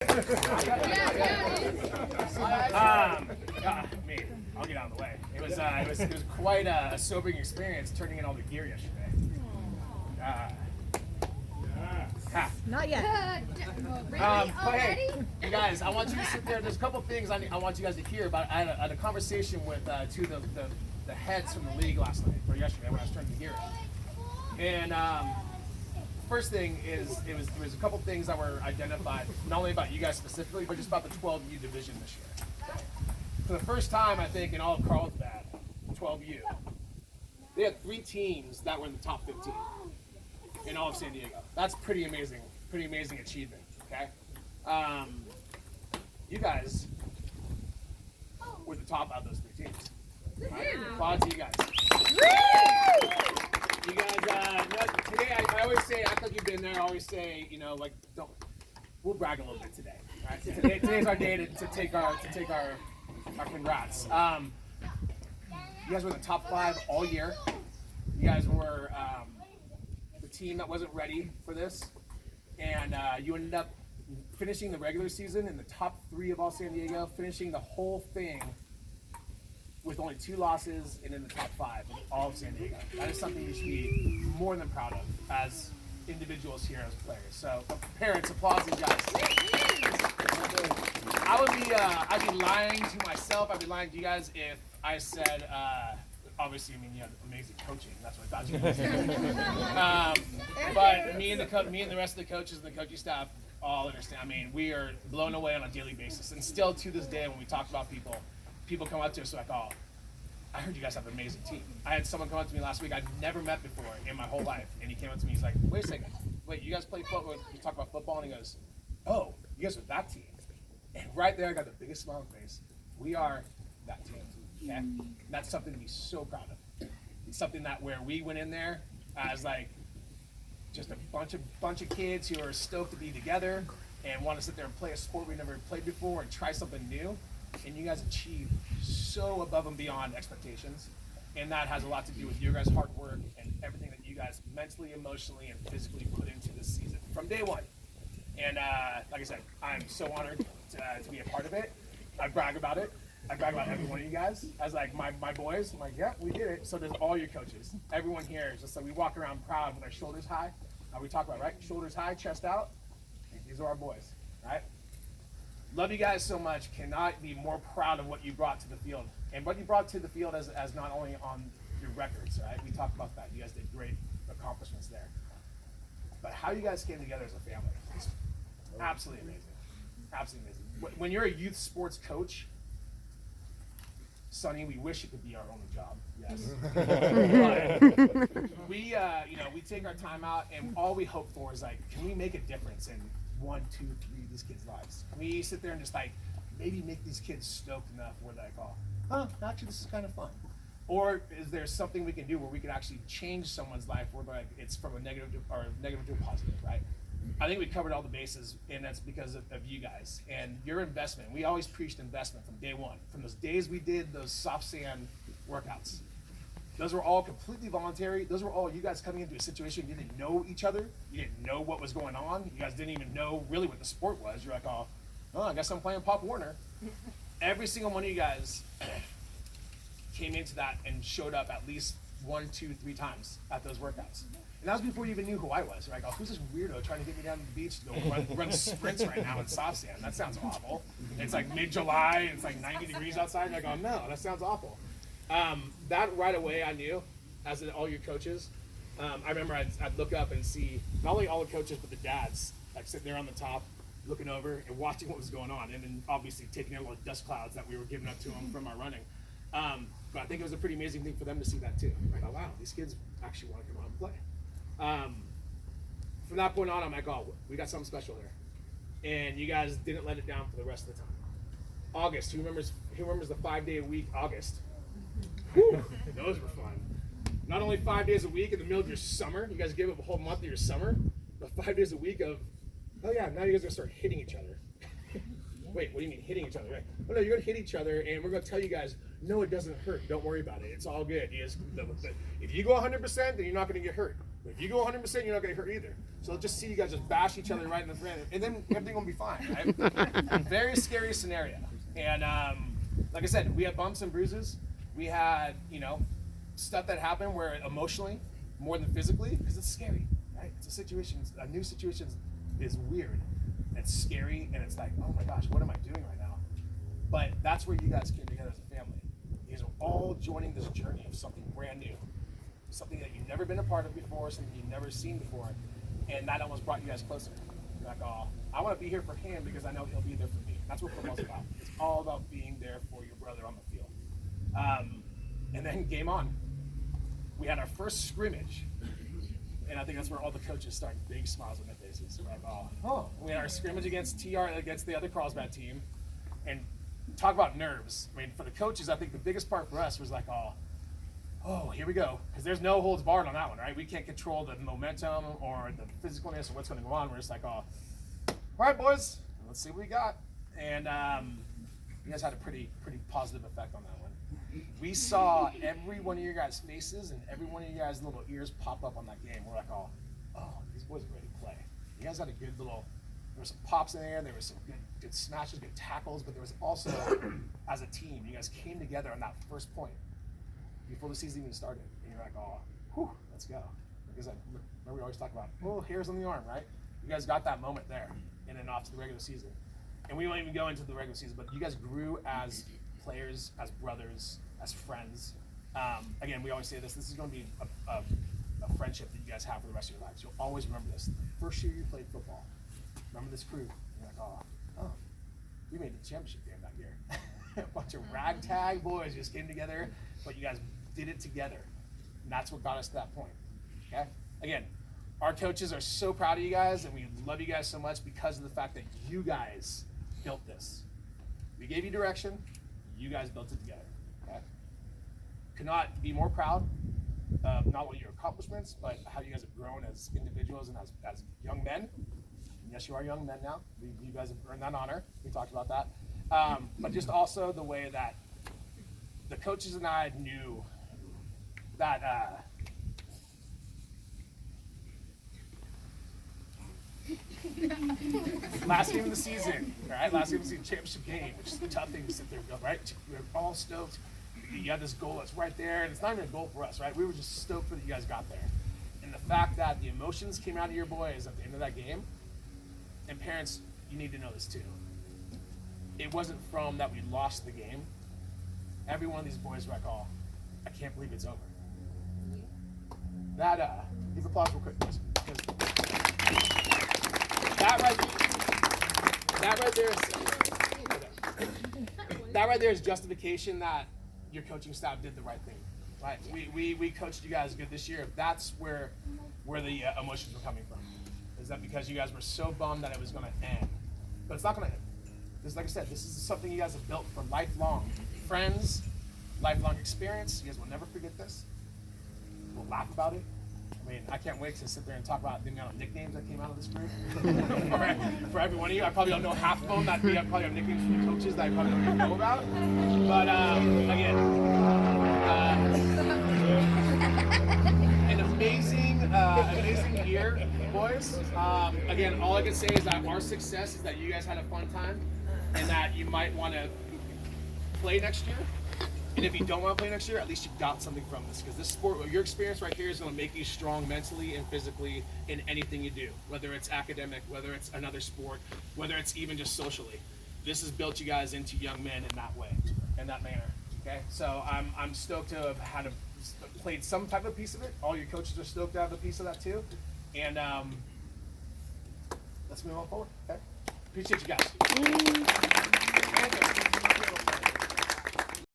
I'll get out of the way. It was quite a sobering experience turning in all the gear yesterday. Not yet. But hey, you guys, I want you to sit there. There's a couple things I want you guys to hear about. I had a conversation with two of the heads from the league last night, or yesterday when I was turning the gear in. And first thing is, there was a couple things that were identified, not only about you guys specifically, but just about the 12U division this year. For the first time, I think, in all of Carlsbad, 12U, they had 3 teams that were in the top 15 in all of San Diego. That's pretty amazing achievement, okay? You guys were the top out of those 3 teams. Right? Applaud to you guys. You guys, today I always say, I thought you've been there, I always say, we'll brag a little bit today. Right? Today's our day to take our congrats. You guys were in the top 5 all year. You guys were the team that wasn't ready for this, and you ended up finishing the regular season in the top 3 of all San Diego, finishing the whole thing with only 2 losses and in the top 5 of all of San Diego. That is something you should be more than proud of as individuals here as players. So, parents, applause these guys. I'd be lying to myself. I'd be lying to you guys if I said, obviously, you have amazing coaching. That's what I thought you were. But me and the rest of the coaches and the coaching staff all understand. We are blown away on a daily basis, and still to this day, when we talk about people come up to us like, "Oh, I heard you guys have an amazing team." I had someone come up to me last week I'd never met before in my whole life, and he came up to me. He's like, "Wait a second, you guys play football?" We talk about football, and he goes, "Oh, you guys are that team." And right there, I got the biggest smile on my face. We are that team. Okay, and that's something to be so proud of. It's something that where we went in there as just a bunch of kids who are stoked to be together and want to sit there and play a sport we never played before and try something new. And you guys achieved so above and beyond expectations, and that has a lot to do with your guys' hard work and everything that you guys mentally, emotionally, and physically put into this season from day one. And like I said, I'm so honored to be a part of it. I brag about it. I brag about every one of you guys as my boys. I'm like, yeah, we did it. So does all your coaches. Everyone here is just we walk around proud with our shoulders high. We talk about, right? Shoulders high, chest out. These are our boys, right? Love you guys so much. Cannot be more proud of what you brought to the field. And what you brought to the field as not only on your records, right? We talked about that. You guys did great accomplishments there. But how you guys came together as a family is absolutely amazing. Absolutely amazing. When you're a youth sports coach, Sonny, we wish it could be our only job. Yes. But we take our time out, and all we hope for is can we make a difference in 1, 2, 3 of these kids' lives? Can we sit there and just maybe make these kids stoked enough where they go, actually this is kind of fun? Or is there something we can do where we can actually change someone's life where it's from a negative to a positive, right? I think we covered all the bases, and that's because of you guys and your investment. We always preached investment from day one. From those days we did those soft sand workouts. Those were all completely voluntary. Those were all you guys coming into a situation you didn't know each other. You didn't know what was going on. You guys didn't even know really what the sport was. You're like, oh, I guess I'm playing Pop Warner. Every single one of you guys came into that and showed up at least 1, 2, 3 times at those workouts. And that was before you even knew who I was. You're like, oh, who's this weirdo trying to get me down to the beach to go run sprints right now in soft sand? That sounds awful. It's mid-July, and it's 90 degrees outside. And I go, no, that sounds awful. That right away I knew, as in all your coaches. I remember I'd look up and see not only all the coaches, but the dads, sitting there on the top, looking over and watching what was going on. And then obviously taking out all the dust clouds that we were giving up to them from our running. But I think it was a pretty amazing thing for them to see that too. Like, oh wow, these kids actually want to come out and play. From that point on, I'm like, oh, we got something special here. And you guys didn't let it down for the rest of the time. August, who remembers the 5-day-a-week August? Whew, those were fun. Not only 5 days a week in the middle of your summer, you guys gave up a whole month of your summer, but 5 days a week of, oh yeah, now you guys are gonna start hitting each other. Wait, what do you mean hitting each other? Right? Oh no, you're gonna hit each other, and we're gonna tell you guys, no, it doesn't hurt. Don't worry about it. It's all good. If you go 100%, then you're not gonna get hurt. If you go 100%, you're not going to hurt either. So just see you guys just bash each other right in the front, and then everything will be fine, right? Very scary scenario. And like I said, we had bumps and bruises. We had, stuff that happened where emotionally, more than physically, because it's scary, right? It's a situation, a new situation is weird. It's scary, and it's like, oh my gosh, what am I doing right now? But that's where you guys came together as a family. You guys are all joining this journey of something brand new, something that you've never been a part of before, something you've never seen before, and that almost brought you guys closer. You're like, oh, I want to be here for him because I know he'll be there for me. That's what football's about. It's all about being there for your brother on the field. And then game on. We had our first scrimmage, and I think that's where all the coaches started big smiles on their faces. We're like, oh. We had our scrimmage against the other Carlsbad team, and talk about nerves. I mean, for the coaches, I think the biggest part for us was like, oh, here we go, because there's no holds barred on that one, right? We can't control the momentum or the physicalness of what's going to go on. We're just like, all right, boys, let's see what we got. And you guys had a pretty positive effect on that one. We saw every one of your guys' faces and every one of you guys' little ears pop up on that game. We're like, oh, these boys are ready to play. You guys had a good little, there were some pops in there was some good smashes, good tackles, but there was also, as a team, you guys came together on that first point before the season even started. And you're like, oh, whew, let's go. Because remember we always talk about, hairs on the arm, right? You guys got that moment there and then off to the regular season. And we won't even go into the regular season, but you guys grew as players, as brothers, as friends. Again, we always say this is going to be a friendship that you guys have for the rest of your lives. You'll always remember this. The first year you played football, remember this crew. You're like, oh, we made the championship game that year. A bunch of ragtag boys just came together, but you guys did it together. And that's what got us to that point, okay? Again, our coaches are so proud of you guys, and we love you guys so much because of the fact that you guys built this. We gave you direction, you guys built it together, okay? Could not be more proud of not only your accomplishments, but how you guys have grown as individuals and as young men. And yes, you are young men now. You guys have earned that honor. We talked about that. But just also the way that the coaches and I knew that last game of the season, right? Last game of the season, championship game, which is a tough thing to sit there and go, right? We're all stoked. You had this goal that's right there, and it's not even a goal for us, right? We were just stoked that you guys got there. And the fact that the emotions came out of your boys at the end of that game, and parents, you need to know this too. It wasn't from that we lost the game. Every one of these boys were like, oh, I can't believe it's over. That, give applause real quick, boys. That right there is justification that your coaching staff did the right thing, right? We coached you guys good this year. That's where the emotions were coming from. Is that because you guys were so bummed that it was going to end? But it's not going to end. Because like I said, this is something you guys have built for lifelong friends, lifelong experience. You guys will never forget this. We'll laugh about it. I mean, I can't wait to sit there and talk about the amount of nicknames that came out of this group. for every one of you. I probably don't know half of them. I probably have nicknames from the coaches that I probably don't even know about. But again, an amazing year, boys. Again, all I can say is that our success is that you guys had a fun time and that you might want to play next year. And if you don't want to play next year, at least you got something from this. Because this sport, your experience right here is going to make you strong mentally and physically in anything you do. Whether it's academic, whether it's another sport, whether it's even just socially. This has built you guys into young men in that way, in that manner. Okay? So I'm stoked to have played some type of piece of it. All your coaches are stoked to have a piece of that too. And let's move on forward. Okay? Appreciate you guys.